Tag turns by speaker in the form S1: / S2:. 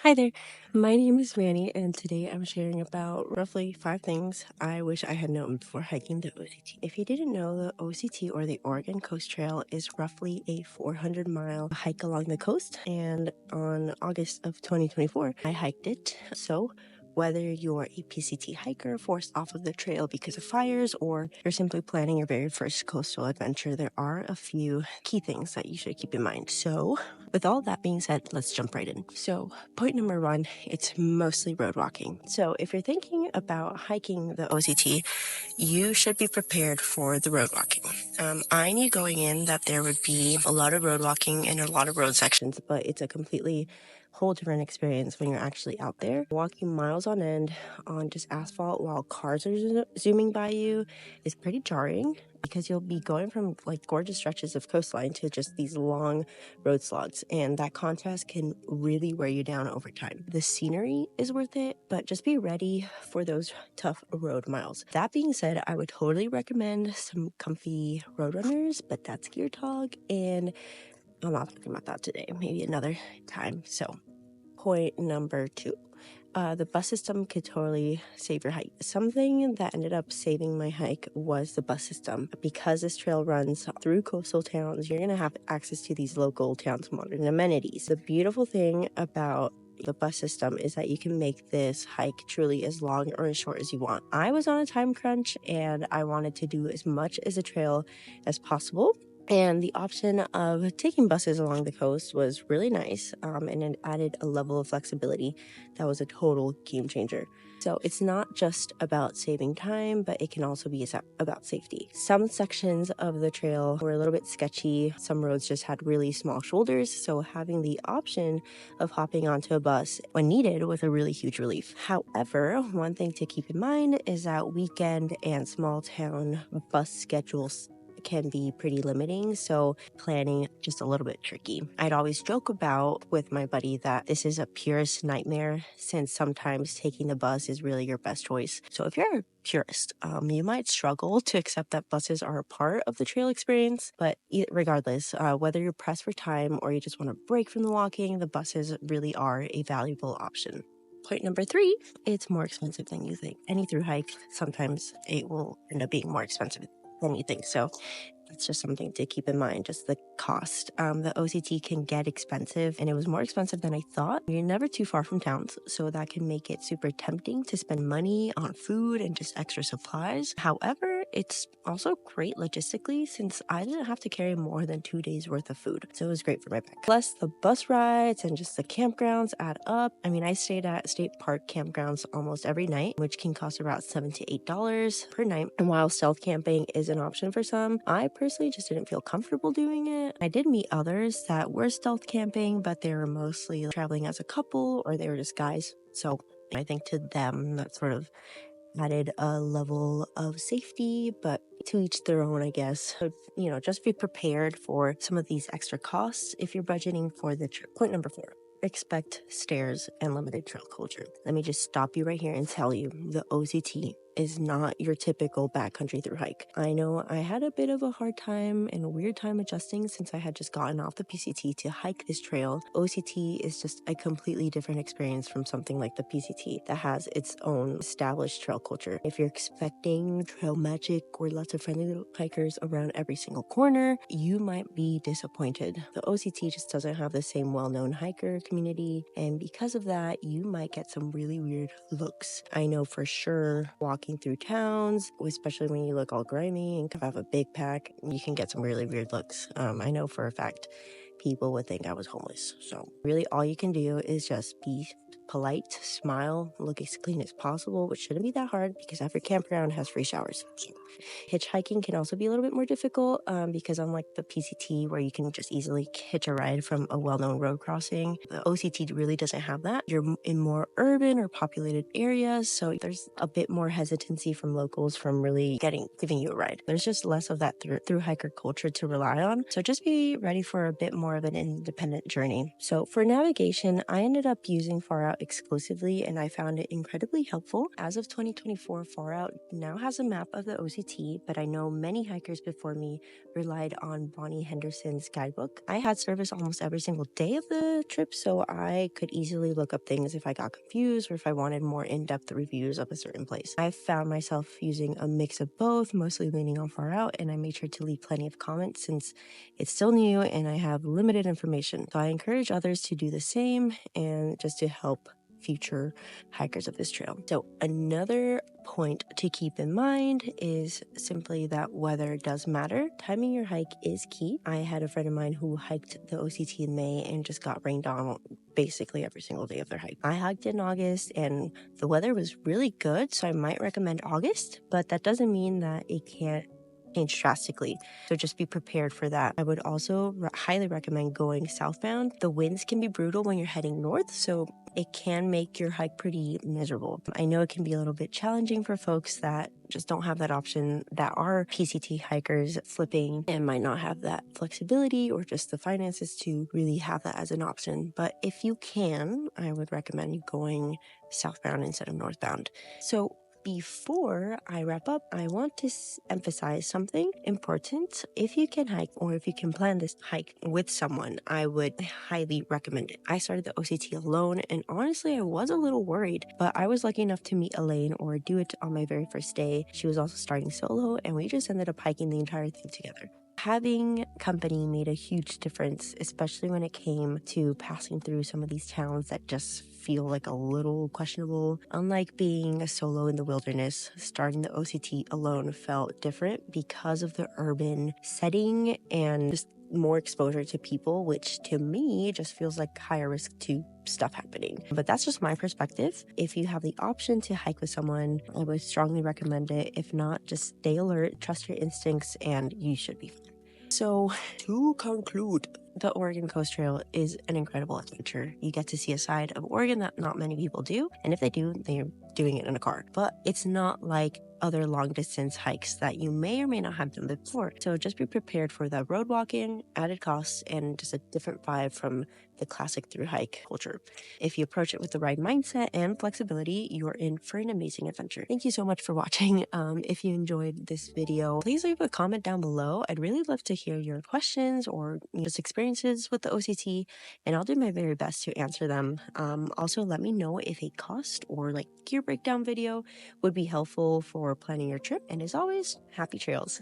S1: Hi there, my name is Manny, and today I'm sharing about roughly 5 things I wish I had known before hiking the OCT. If you didn't know, the OCT or the Oregon Coast Trail is roughly a 400-mile hike along the coast, and on August of 2024, I hiked it. So whether you're a PCT hiker forced off of the trail because of fires or you're simply planning your very first coastal adventure, there are a few key things that you should keep in mind. So with all that being said, let's jump right in. So point number 1, it's mostly road walking. So if you're thinking about hiking the OCT, you should be prepared for the road walking. I knew going in that there would be a lot of road walking and a lot of road sections, but it's a completely whole different experience when you're actually out there walking miles on end on just asphalt while cars are zooming by you is pretty jarring because you'll be going from like gorgeous stretches of coastline to just these long road slogs, and that contrast can really wear you down over time. The scenery is worth it, but just be ready for those tough road miles. That being said, I would totally recommend some comfy road runners, but that's gear talk, and I'm not talking about that today, maybe another time. So point number 2. The bus system could totally save your hike. Something that ended up saving my hike was the bus system. Because this trail runs through coastal towns, you're going to have access to these local towns' modern amenities. The beautiful thing about the bus system is that you can make this hike truly as long or as short as you want. I was on a time crunch and I wanted to do as much as a trail as possible. And the option of taking buses along the coast was really nice, and it added a level of flexibility that was a total game changer. So it's not just about saving time, but it can also be about safety. Some sections of the trail were a little bit sketchy. Some roads just had really small shoulders, so having the option of hopping onto a bus when needed was a really huge relief. However, one thing to keep in mind is that weekend and small town bus schedules can be pretty limiting, so planning just a little bit tricky. I'd always joke about with my buddy that this is a purist nightmare, since sometimes taking the bus is really your best choice. So if you're a purist, you might struggle to accept that buses are a part of the trail experience, but regardless, whether you're pressed for time or you just want a break from the walking, the buses really are a valuable option. Point number 3, it's more expensive than you think. Any through hike, sometimes it will end up being more expensive than you think. So that's just something to keep in mind, just the cost. The OCT can get expensive, and it was more expensive than I thought. You're never too far from towns, so that can make it super tempting to spend money on food and just extra supplies. However, it's also great logistically, since I didn't have to carry more than 2 days worth of food, so it was great for my back. Plus, the bus rides and just the campgrounds add up. I mean, I stayed at state park campgrounds almost every night, which can cost about $7 to $8 per night. And while stealth camping is an option for some, I personally just didn't feel comfortable doing it. I did meet others that were stealth camping, but they were mostly traveling as a couple or they were just guys. So I think to them that sort of added a level of safety, but to each their own, I guess. So, just be prepared for some of these extra costs if you're budgeting for the trip. Point number 4. Expect stairs and limited trail culture. Let me just stop you right here and tell you, the OCT is not your typical backcountry through hike. I know I had a bit of a hard time and a weird time adjusting since I had just gotten off the PCT to hike this trail. OCT is just a completely different experience from something like the PCT that has its own established trail culture. If you're expecting trail magic or lots of friendly little hikers around every single corner, you might be disappointed. The OCT just doesn't have the same well-known hiker community, and because of that, you might get some really weird looks. I know for sure walking through towns, especially when you look all grimy and have a big pack, you can get some really weird looks. I know for a fact people would think I was homeless. So really all you can do is just be polite, smile, look as clean as possible, which shouldn't be that hard because every campground has free showers. So hitchhiking can also be a little bit more difficult because unlike the PCT where you can just easily hitch a ride from a well-known road crossing, the OCT really doesn't have that. You're in more urban or populated areas, so there's a bit more hesitancy from locals from really giving you a ride. There's just less of that through hiker culture to rely on, so just be ready for a bit more of an independent journey. So for navigation, I ended up using far out exclusively, and I found it incredibly helpful. As of 2024, Far Out now has a map of the OCT, but I know many hikers before me relied on Bonnie Henderson's guidebook. I had service almost every single day of the trip, so I could easily look up things if I got confused or if I wanted more in-depth reviews of a certain place. I found myself using a mix of both, mostly leaning on Far Out, and I made sure to leave plenty of comments since it's still new and I have limited information. So I encourage others to do the same and just to help future hikers of this trail. So another point to keep in mind is simply that weather does matter. Timing your hike is key. I had a friend of mine who hiked the OCT in May and just got rained on basically every single day of their hike. I hiked in August and the weather was really good, so I might recommend August, but that doesn't mean that it can't change drastically. So just be prepared for that. I would also highly recommend going southbound. The winds can be brutal when you're heading north, so it can make your hike pretty miserable. I know it can be a little bit challenging for folks that just don't have that option, that are PCT hikers flipping and might not have that flexibility or just the finances to really have that as an option. But if you can, I would recommend you going southbound instead of northbound. So before I wrap up, I want to emphasize something important. If you can hike or if you can plan this hike with someone, I would highly recommend it. I started the OCT alone, and honestly, I was a little worried, but I was lucky enough to meet Elaine or do it on my very first day. She was also starting solo, and we just ended up hiking the entire thing together. Having company made a huge difference, especially when it came to passing through some of these towns that just feel like a little questionable. Unlike being a solo in the wilderness, starting the OCT alone felt different because of the urban setting and just more exposure to people, which to me just feels like higher risk to stuff happening. But that's just my perspective. If you have the option to hike with someone, I would strongly recommend it. If not, just stay alert, trust your instincts, and you should be fine. So to conclude, the Oregon Coast Trail is an incredible adventure. You get to see a side of Oregon that not many people do, and if they do, they're doing it in a car. But it's not like other long distance hikes that you may or may not have done before. So just be prepared for the road walking, added costs, and just a different vibe from the classic through hike culture. If you approach it with the right mindset and flexibility, you're in for an amazing adventure. Thank you so much for watching. If you enjoyed this video, please leave a comment down below. I'd really love to hear your questions or just experiences with the OCT, and I'll do my very best to answer them. Also, let me know if a cost or like gear breakdown video would be helpful for planning your trip. And as always, happy trails.